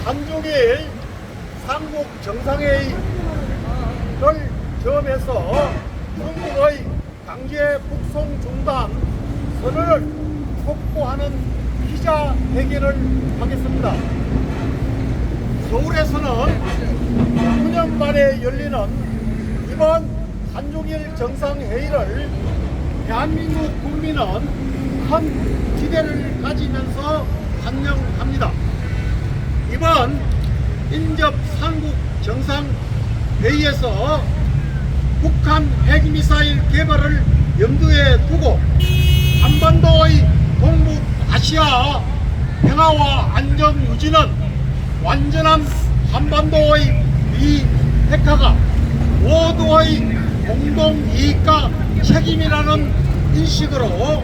한중일 삼국 정상회의를 점해서 중국의 강제 북송 중단 선언을 촉구하는 기자회견을 하겠습니다. 서울에서는 9년 만에 열리는 이번 한중일 정상회의를 대한민국 국민은 큰 기대를 가지면서 환영합니다. 이번 인접 삼국 정상회의에서 북한 핵미사일 개발을 염두에 두고 한반도의 동북아시아 평화와 안정 유지는 완전한 한반도의 비핵화가 모두의 공동이익과 책임이라는 인식으로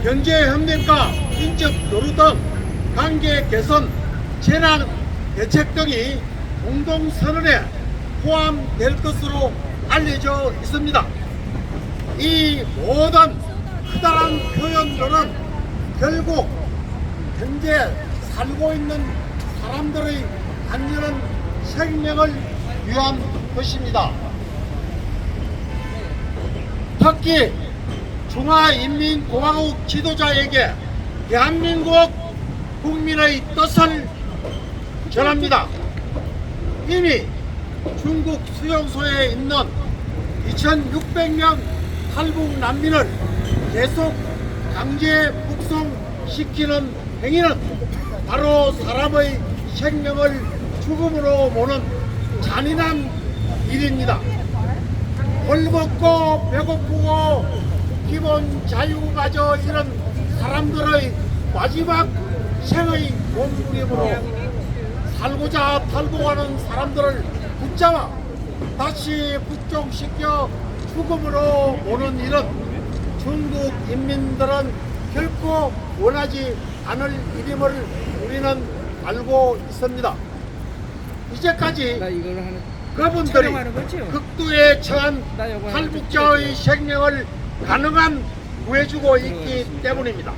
경제협력과 인적 교류 등 관계 개선, 재난 대책 등이 공동선언에 포함될 것으로 알려져 있습니다. 이 모든 크다란 표현들은 결국 현재 살고 있는 사람들의 안전한 생명을 위한 것입니다. 특히 중화인민공화국 지도자에게 대한민국 국민의 뜻을 전합니다. 이미 중국 수용소에 있는 2600명 탈북 난민을 계속 강제 북송시키는 행위는 바로 사람의 생명을 죽음으로 모는 잔인한 일입니다. 헐겁고 배고프고 기본 자유마저 잃은 사람들의 마지막 생의 몸부림으로 살고자 탈북하는 사람들을 붙잡아 다시 북종시켜 죽음으로 모는 일은 중국 인민들은 결코 원하지 않을 일임을 우리는 알고 있습니다. 이제까지 그분들이 극도에 처한 탈북자의 생명을 가능한 구해주고 있기 때문입니다.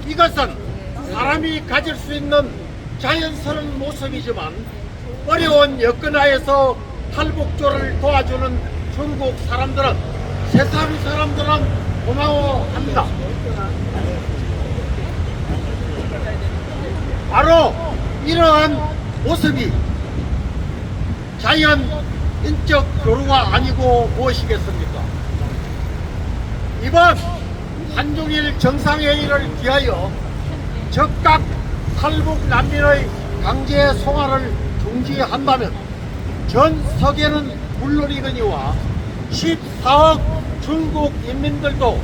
이것은 사람이 가질 수 있는 자연스러운 모습이지만 어려운 여건하에서 탈북조를 도와주는 중국 사람들은 세상 사람들은 고마워합니다. 바로 이러한 모습이 자연 인적 교류가 아니고 무엇이겠습니까? 이번 한중일 정상회의를 위하여 즉각 탈북 난민의 강제 송환을 중지한다면 전 세계는 물론이거니와 14억 중국 인민들도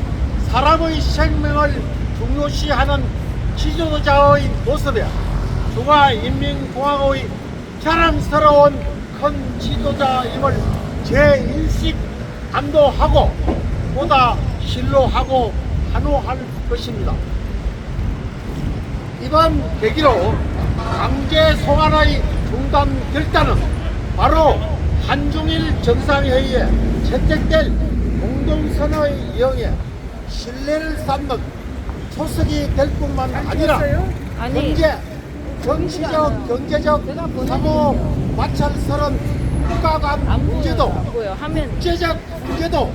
사람의 생명을 중요시하는 지도자의 모습에 중화인민공화국의 자랑스러운 큰 지도자임을 재인식 안도하고 보다 신뢰하고 환호할 것입니다. 이번 계기로 강제 송환의 중단 결단은 바로 한중일 정상회의에 채택될 공동선언의 이용에 신뢰를 쌓는 초석이 될 뿐만 아니라 현재 정치적, 경제적, 상호 마찰스러운 국가 간 문제도 국제적 문제도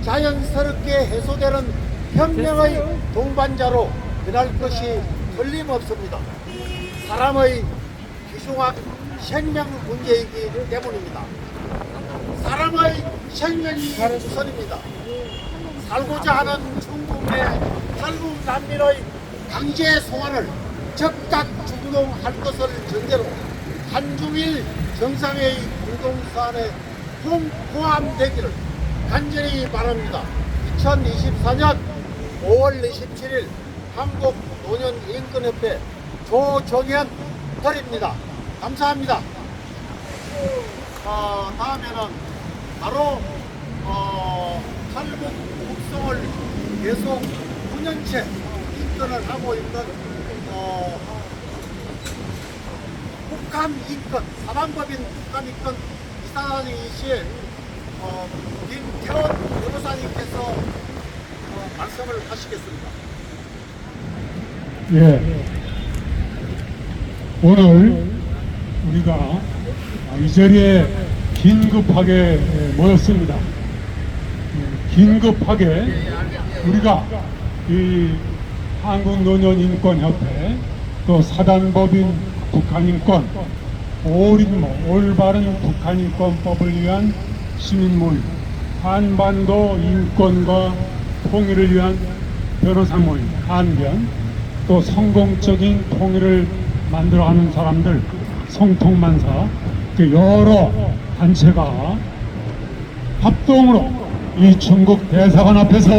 자연스럽게 해소되는 혁명의 동반자로 변할 것이 틀림없습니다. 사람의 귀중한 생명 문제이기 때문입니다. 사람의 생명이 우선입니다. 살고자 하는 중국의 탈북 난민의 강제 송환을 즉각 중동할 것을 전제로 한중일 정상회의 공동선언에 포함되기를 간절히 바랍니다. 2024년 5월 27일 한국노년인권협회 조정현 털입니다. 감사합니다. 다음에는 바로 탈북 북송을 계속 9년째 인권을 하고 있는 북한 인권, 사방법인 북한 인권 이사장이신 김태원 변호사님께서 말씀을 하시겠습니다. 예. 오늘 우리가 이 자리에 긴급하게 모였습니다. 긴급하게 우리가 이 한국노년인권협회 또 사단법인 북한인권 올바른 북한인권법을 위한 시민모임 한반도 인권과 통일을 위한 변호사 모임 한변 또 성공적인 통일을 만들어가는 사람들 성통만사 여러 단체가 합동으로 이 중국 대사관 앞에서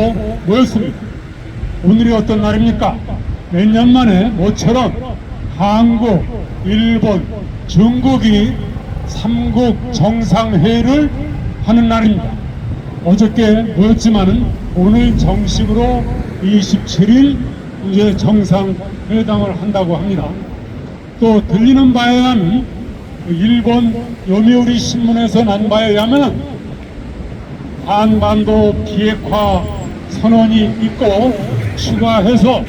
모였습니다. 오늘이 어떤 날입니까? 몇 년 만에 모처럼 한국, 일본, 중국이 삼국 정상회의를 하는 날입니다. 어저께 모였지만은 오늘 정식으로 27일 이제 정상회담을 한다고 합니다. 또 들리는 바에 의하면 일본 요미우리 신문에서 난 바에 의하면 한반도 비핵화 선언이 있고 추가해서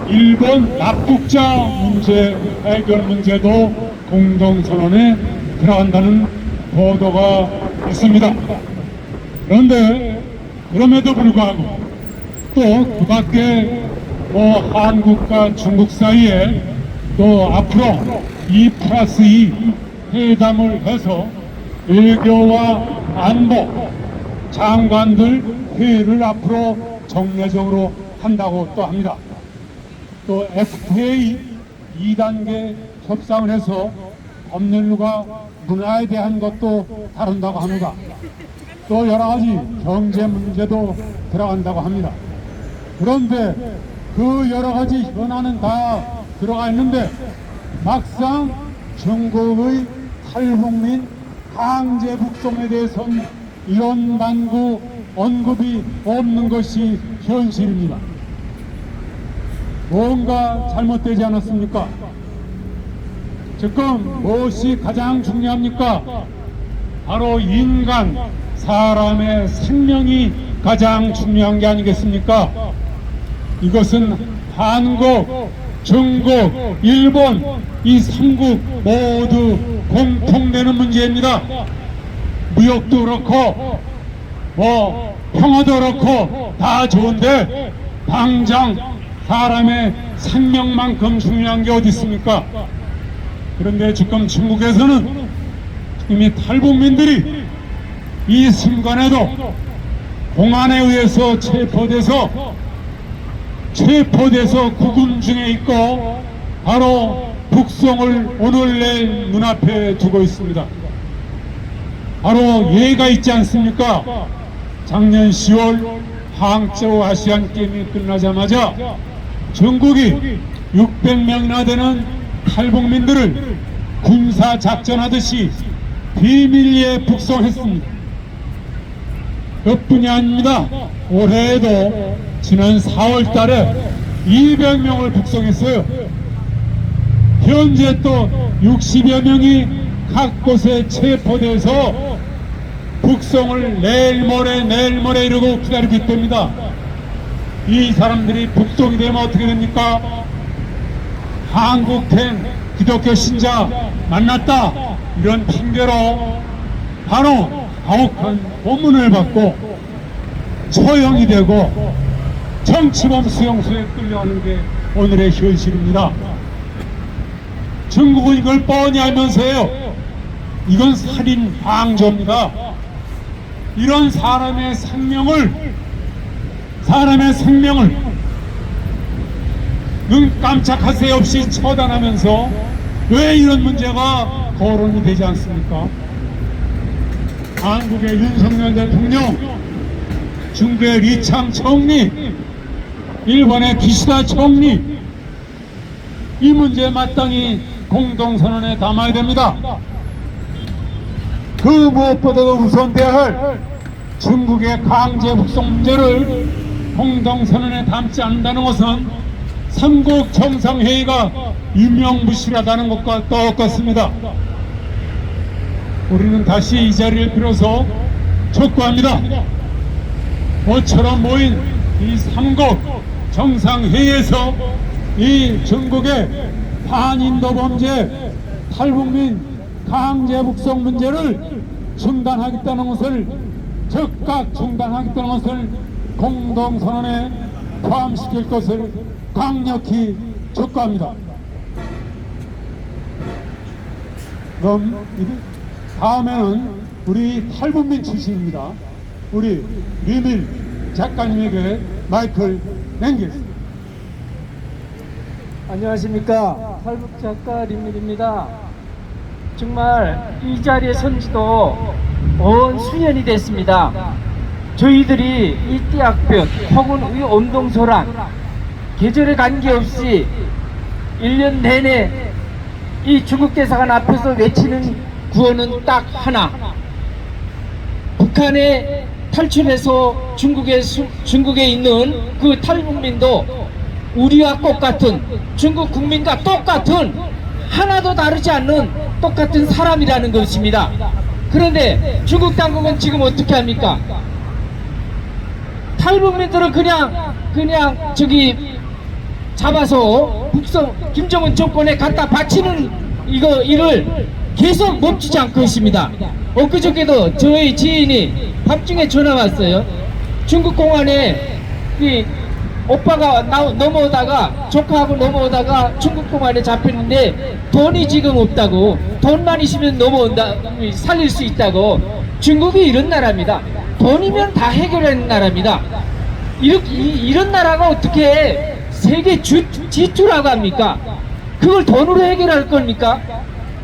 일본 납북자 문제 해결 문제도 공동선언에 들어간다는 보도가 있습니다. 그런데 그럼에도 불구하고 또 그 밖에 한국과 중국 사이에 또 앞으로 2+2 회담을 해서 외교와 안보 장관들 회의를 앞으로 정례적으로 한다고 또 합니다. 또 FTA 2단계 협상을 해서 법률과 문화에 대한 것도 다룬다고 합니다. 또 여러 가지 경제 문제도 들어간다고 합니다. 그런데 그 여러 가지 현안은 다 들어가 있는데 막상 중국의 탈북민 강제 북송에 대해서는 이런 만구 언급이 없는 것이 현실입니다. 뭔가 잘못되지 않았습니까? 지금 무엇이 가장 중요합니까? 바로 인간, 사람의 생명이 가장 중요한 게 아니겠습니까? 이것은 한국, 중국, 일본 이 3국 모두 공통되는 문제입니다. 무역도 그렇고 평화도 그렇고 다 좋은데 당장 사람의 생명만큼 중요한 게 어디 있습니까? 그런데 지금 중국에서는 이미 탈북민들이 이 순간에도 공안에 의해서 체포돼서 구금 중에 있고 바로 북송을 오늘 내일 눈앞에 두고 있습니다. 바로 예가 있지 않습니까? 작년 10월 항저우 아시안게임이 끝나자마자 중국이 600명이나 되는 탈북민들을 군사작전하듯이 비밀리에 북송했습니다. 그뿐이 아닙니다. 올해에도 지난 4월 달에 200명을 북송했어요. 현재 또 60여 명이 각 곳에 체포돼서 북송을 내일 모레 이러고 기다리고 있답니다. 이 사람들이 북송이 되면 어떻게 됩니까? 한국행 기독교 신자 만났다 이런 핑계로 바로 가혹한 고문을 받고 처형이 되고 정치범 수용소에 끌려가는 게 오늘의 현실입니다. 중국은 이걸 뻔히 알면서요. 이건 살인 방조입니다. 이런 사람의 생명을 눈 깜짝할 새 없이 처단하면서 왜 이런 문제가 거론이 되지 않습니까? 한국의 윤석열 대통령, 중국의 리창 총리, 일본의 기시다 총리, 이 문제에 마땅히 공동선언에 담아야 됩니다. 그 무엇보다도 우선돼야 할 중국의 강제 북송 문제를 공동선언에 담지 않는다는 것은 삼국 정상회의가 유명무실하다는 것과 똑같습니다. 우리는 다시 이 자리를 빌어서 촉구합니다. 모처럼 모인 이 삼국 정상회의에서 이 중국의 반인도 범죄, 탈북민 강제 북송 문제를 중단하겠다는 것을 즉각 중단하겠다는 것을 공동선언에 포함시킬 것을 강력히 촉구합니다. 그럼 다음에는 우리 탈북민 출신입니다. 우리 류밀 작가님에게 마이크를 넘기겠습니다. 안녕하십니까. 탈북 작가 류밀입니다. 정말 이 자리에 선 지도 온 수년이 됐습니다. 저희들이 이 띠약볕 혹은 이 온동소랑 계절에 관계없이 1년 내내 이 중국 대사관 앞에서 외치는 구호는 딱 하나. 북한에 탈출해서 중국에 있는 그 탈북민도 우리와 똑같은, 중국 국민과 똑같은, 하나도 다르지 않는 똑같은 사람이라는 것입니다. 그런데 중국 당국은 지금 어떻게 합니까? 탈북민들을 그냥 저기 잡아서 김정은 정권에 갖다 바치는 일을 계속 멈추지 않고 있습니다. 엊그저께도 저희 지인이 밤중에 전화 왔어요. 중국 공안에 이 오빠가 넘어오다가, 조카하고 넘어오다가 중국 공안에 잡혔는데 돈이 지금 없다고, 돈만 있으면 살릴 수 있다고. 중국이 이런 나라입니다. 돈이면 다 해결하는 나라입니다. 이런 나라가 어떻게 세계 지주라고 합니까? 그걸 돈으로 해결할 겁니까?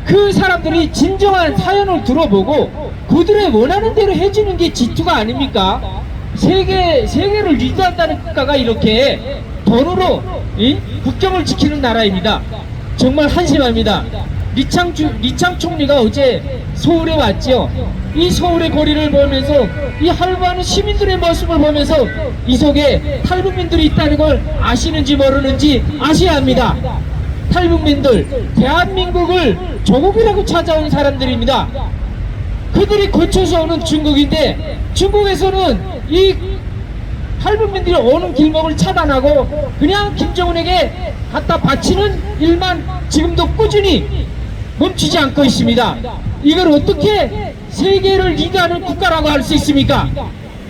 그 사람들이 진정한 사연을 들어보고 그들의 원하는 대로 해주는 게 지투가 아닙니까? 세계를 리드한다는 국가가 이렇게 돈으로 국경을 지키는 나라입니다. 정말 한심합니다. 리창 총리가 어제 서울에 왔죠. 이 서울의 거리를 보면서 이 활보하는 시민들의 모습을 보면서 이 속에 탈북민들이 있다는 걸 아시는지 모르는지 아셔야 합니다. 탈북민들, 대한민국을 조국이라고 찾아온 사람들입니다. 그들이 거쳐서 오는 중국인데, 중국에서는 이 탈북민들이 오는 길목을 차단하고 그냥 김정은에게 갖다 바치는 일만 지금도 꾸준히 멈추지 않고 있습니다. 이걸 어떻게 세계를 리드하는 국가라고 할 수 있습니까?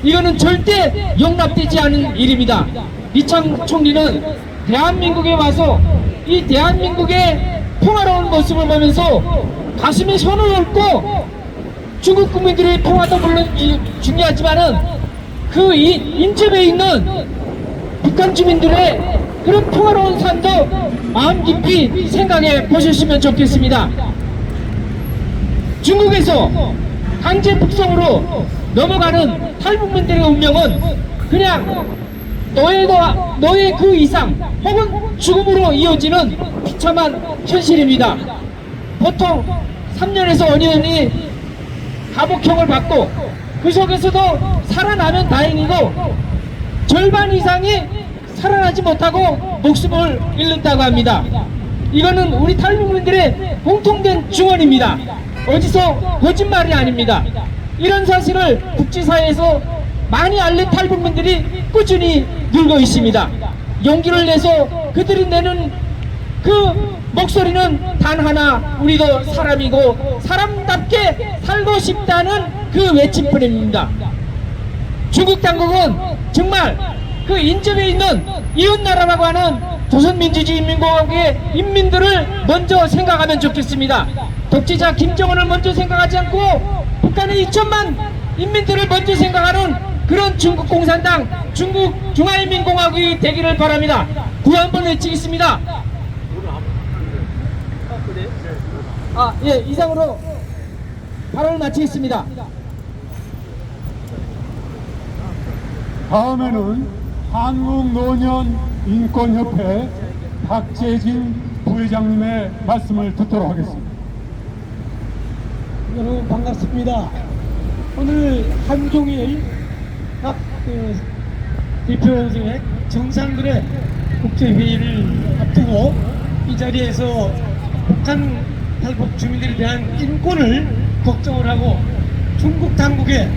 이거는 절대 용납되지 않은 일입니다. 리창 총리는 대한민국에 와서 이 대한민국의 평화로운 모습을 보면서 가슴에 손을 얹고, 중국 국민들의 평화도 물론 중요하지만은 그 인접에 있는 북한 주민들의 그런 평화로운 삶도 마음 깊이 생각해 보셨으면 좋겠습니다. 중국에서 강제 북송으로 넘어가는 탈북민들의 운명은 그냥 노예 그 이상 혹은 죽음으로 이어지는 비참한 현실입니다. 보통 3년에서 5년이 감옥형을 받고 그 속에서도 살아나면 다행이고 절반 이상이 살아나지 못하고 목숨을 잃는다고 합니다. 이거는 우리 탈북민들의 공통된 증언입니다. 어디서 거짓말이 아닙니다. 이런 사실을 국제사회에서 많이 알린 탈북민들이 꾸준히 늘고 있습니다. 용기를 내서 그들이 내는 그 목소리는 단 하나, 우리도 사람이고 사람답게 살고 싶다는 그 외침뿐입니다. 중국 당국은 정말 그 인접에 있는 이웃나라라고 하는 조선민주주의인민공화국의 인민들을 먼저 생각하면 좋겠습니다. 독재자 김정은을 먼저 생각하지 않고 북한의 2천만 인민들을 먼저 생각하는 그런 중국 공산당, 중국 중화인민공화국이 되기를 바랍니다. 구호 한번 외치겠습니다. 예, 이상으로 발언을 마치겠습니다. 다음에는 한국노년인권협회 박재진 부회장님의 말씀을 듣도록 하겠습니다. 여러분 반갑습니다. 오늘 한종일 각 대표의 정상들의 국제회의를 앞두고 이 자리에서 북한 탈북 주민들에 대한 인권을 걱정을 하고 중국 당국의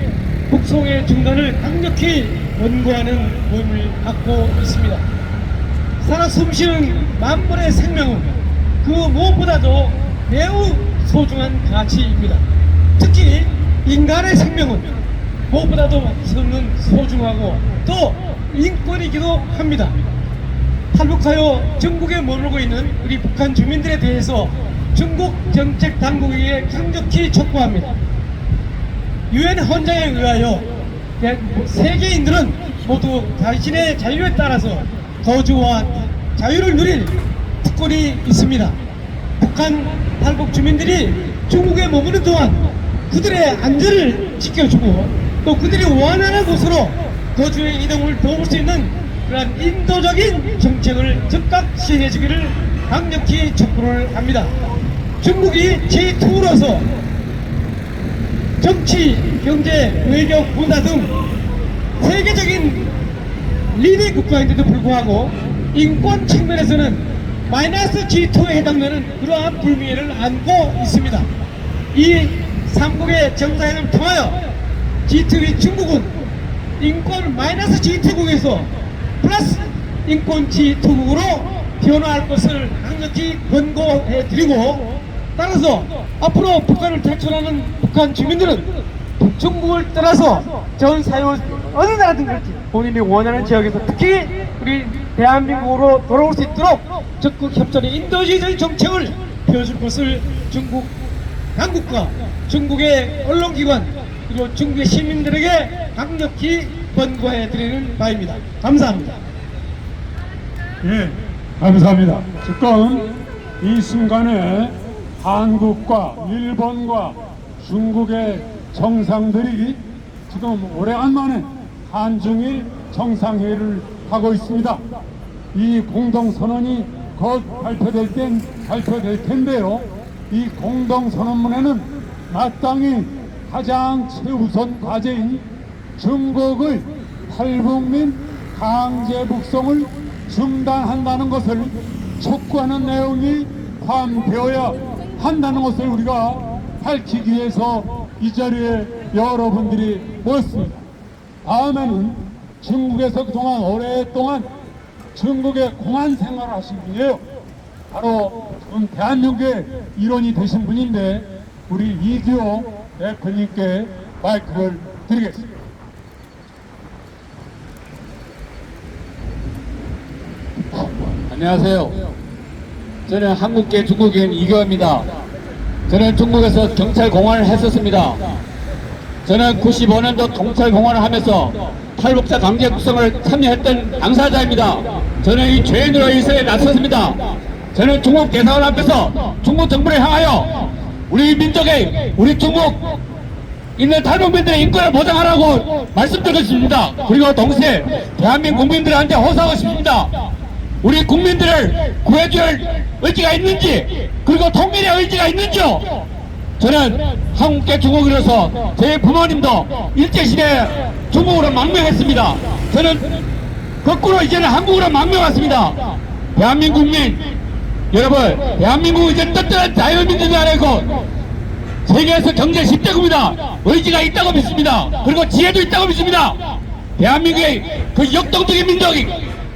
북송의 중단을 강력히 원고하는 모임을 갖고 있습니다. 살아 숨쉬는 만번의 생명은 그 무엇보다도 매우 소중한 가치입니다. 특히 인간의 생명은 무엇보다도 소중하고 또 인권이기도 합니다. 탈북하여 중국에 머물고 있는 우리 북한 주민들에 대해서 중국 정책 당국에게 강력히 촉구합니다. 유엔 헌장에 의하여 세계인들은 모두 자신의 자유에 따라서 거주와 자유를 누릴 특권이 있습니다. 북한 탈북 주민들이 중국에 머무는 동안 그들의 안전을 지켜주고 또 그들이 원하는 곳으로 거주의 이동을 도울 수 있는 그러한 인도적인 정책을 즉각 시행해 주기를 강력히 촉구를 합니다. 중국이 제2로서 정치, 경제, 외교, 문화 등 세계적인 리더 국가인데도 불구하고 인권 측면에서는 마이너스 G2에 해당되는 그러한 불미애를 안고 있습니다. 이 3국의 정상회담을 통하여 G2의 중국은 인권 마이너스 G2국에서 플러스 인권 G2국으로 변화할 것을 강력히 권고해 드리고, 따라서 앞으로 북한을 탈출하는 북한 주민들은 중국을 떠나서 전 사유 어느 나라든 그렇지 본인이 원하는 지역에서 특히 우리 대한민국으로 돌아올 수 있도록 적극 협조의 인도주의적인 정책을 펴줄 것을 중국 당국과 중국의 언론기관 그리고 중국의 시민들에게 강력히 권고해 드리는 바입니다. 감사합니다. 예, 감사합니다. 지금 이 순간에 한국과 일본과 중국의 정상들이 지금 오래간만에 한중일 정상회의를 하고 있습니다. 이 공동선언이 곧 발표될 텐데요. 이 공동선언문에는 마땅히 가장 최우선 과제인 중국의 탈북민 강제 북송을 중단한다는 것을 촉구하는 내용이 포함되어야 한다는 것을 우리가 밝히기 위해서 이 자리에 여러분들이 모였습니다. 다음에는 중국에서 그동안 오랫동안 중국의 공안 생활을 하신 분이에요. 바로 지금 대한민국의 일원이 되신 분인데 우리 이규호 대표님께 마이크를 드리겠습니다. 안녕하세요. 저는 한국계 중국인 이규호입니다. 저는 중국에서 경찰 공안을 했었습니다. 저는 95년도 경찰 공안을 하면서 탈북자 강제 북송을 참여했던 당사자입니다. 저는 이 죄인으로 일선에 나섰습니다. 저는 중국 대사관 앞에서 중국 정부를 향하여 우리 민족의 우리 중국 있는 탈북민들의 인권을 보장하라고 말씀드리고 싶습니다. 그리고 동시에 대한민국 국민들한테 호소하고 싶습니다. 우리 국민들을 구해줄 의지가 있는지 그리고 통일의 의지가 있는지요. 저는 한국계 중국인으로서 제 부모님도 일제시대에 중국으로 망명했습니다. 저는 거꾸로 이제는 한국으로 망명했습니다. 대한민국 국민 여러분, 대한민국은 이제 떳떳한 자유민주주의 아니고 세계에서 경제 10대국입니다. 의지가 있다고 믿습니다. 그리고 지혜도 있다고 믿습니다. 대한민국의 그 역동적인 민족이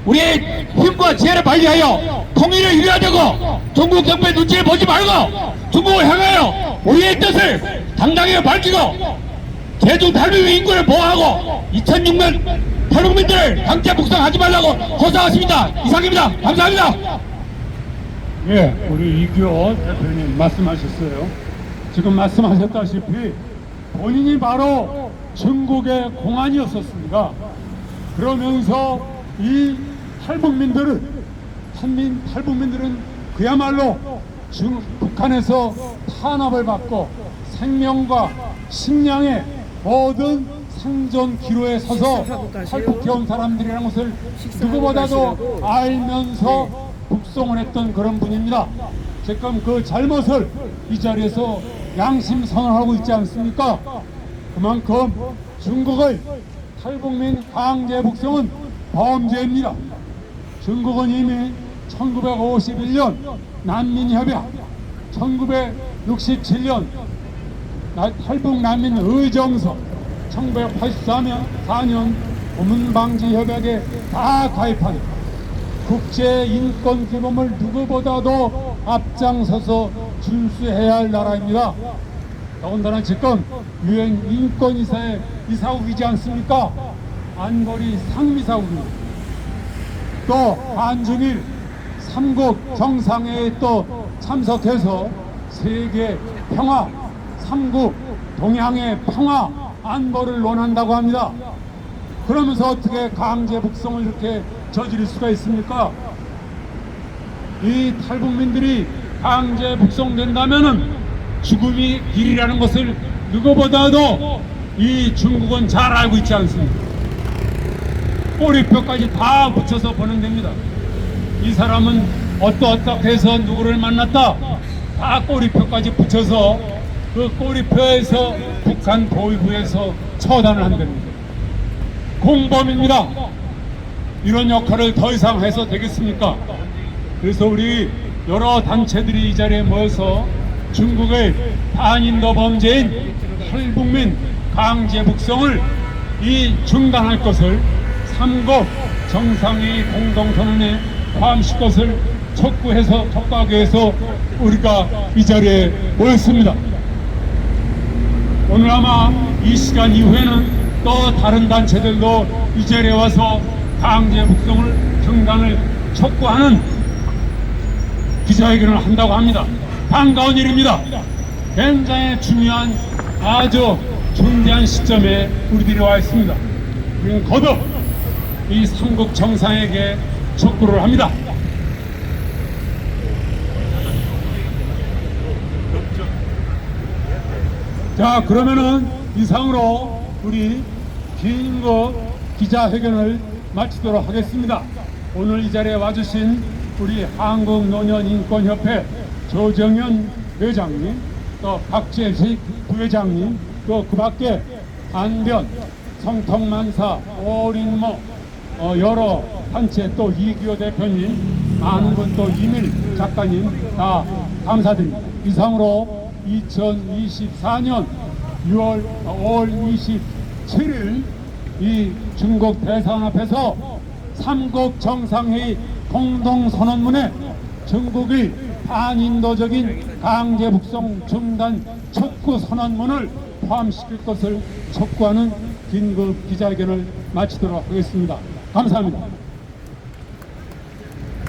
우리의 힘과 지혜를 발휘하여 통일을 이루어야 되고 중국 정부의 눈치를 보지 말고 중국을 향하여 우리의 뜻을 당당히 밝히고 제주 탈북민 인권을 보호하고 2006년 탈북민들을 강제 북송하지 말라고 호소하십니다. 이상입니다. 감사합니다. 예, 우리 이규호 대표님 말씀하셨어요. 지금 말씀하셨다시피 본인이 바로 중국의 공안이었었습니다. 그러면서 이 탈북민들은 그야말로 북한에서 탄압을 받고 생명과 식량의 모든 생존 기로에 서서 탈북해온 사람들이라는 것을 누구보다도 알면서 북송을 했던 그런 분입니다. 지금 그 잘못을 이 자리에서 양심 선언하고 있지 않습니까? 그만큼 중국의 탈북민 강제 북송은 범죄입니다. 중국은 이미 1951년 난민협약, 1967년 탈북 난민 의정서, 1984년 고문방지협약에 다 가입한 국제인권기금을 누구보다도 앞장서서 준수해야 할 나라입니다. 더군다나 지금 유엔 인권이사의 이사국이지 않습니까? 안보리 상임이사국입니다. 또 한중일 삼국 정상회의에 또 참석해서 세계 평화, 삼국 동양의 평화 안보를 논한다고 합니다. 그러면서 어떻게 강제 북송을 이렇게 저지를 수가 있습니까? 이 탈북민들이 강제 북송된다면은 죽음이 길이라는 것을 누구보다도 이 중국은 잘 알고 있지 않습니까? 꼬리표까지 다 붙여서 보낸답니다. 이 사람은 어떻게 해서 누구를 만났다, 다 꼬리표까지 붙여서 그 꼬리표에서 북한 보위부에서 처단을 한답니다. 공범입니다. 이런 역할을 더 이상 해서 되겠습니까? 그래서 우리 여러 단체들이 이 자리에 모여서 중국의 반인도 범죄인 탈북민 강제 북송을 중단할 것을 삼국 정상회의 공동선언에 포함시킬 것을 촉구하기 위해서 우리가 이 자리에 모였습니다. 오늘 아마 이 시간 이후에는 또 다른 단체들도 이 자리에 와서 강제 북송을 중단을 촉구하는 기자회견을 한다고 합니다. 반가운 일입니다. 굉장히 중요한 아주 중대한 시점에 우리들이 와 있습니다. 우리는 거듭 이 삼국 정상에게 촉구를 합니다. 자, 그러면은 이상으로 우리 긴급 기자회견을 마치도록 하겠습니다. 오늘 이 자리에 와주신 우리 한국노년인권협회 조정현 회장님, 또 박재식 부회장님, 또 그 밖에 안변, 성통만사, 오린모, 여러 단체, 또 이기호 대표님, 많은 분, 또 이밀 작가님 다 감사드립니다. 이상으로 2024년 5월 27일 이 중국 대사관 앞에서 삼국 정상회의 공동선언문에 중국의 반인도적인 강제 북송 중단 촉구 선언문을 포함시킬 것을 촉구하는 긴급 기자회견을 마치도록 하겠습니다. 감사합니다.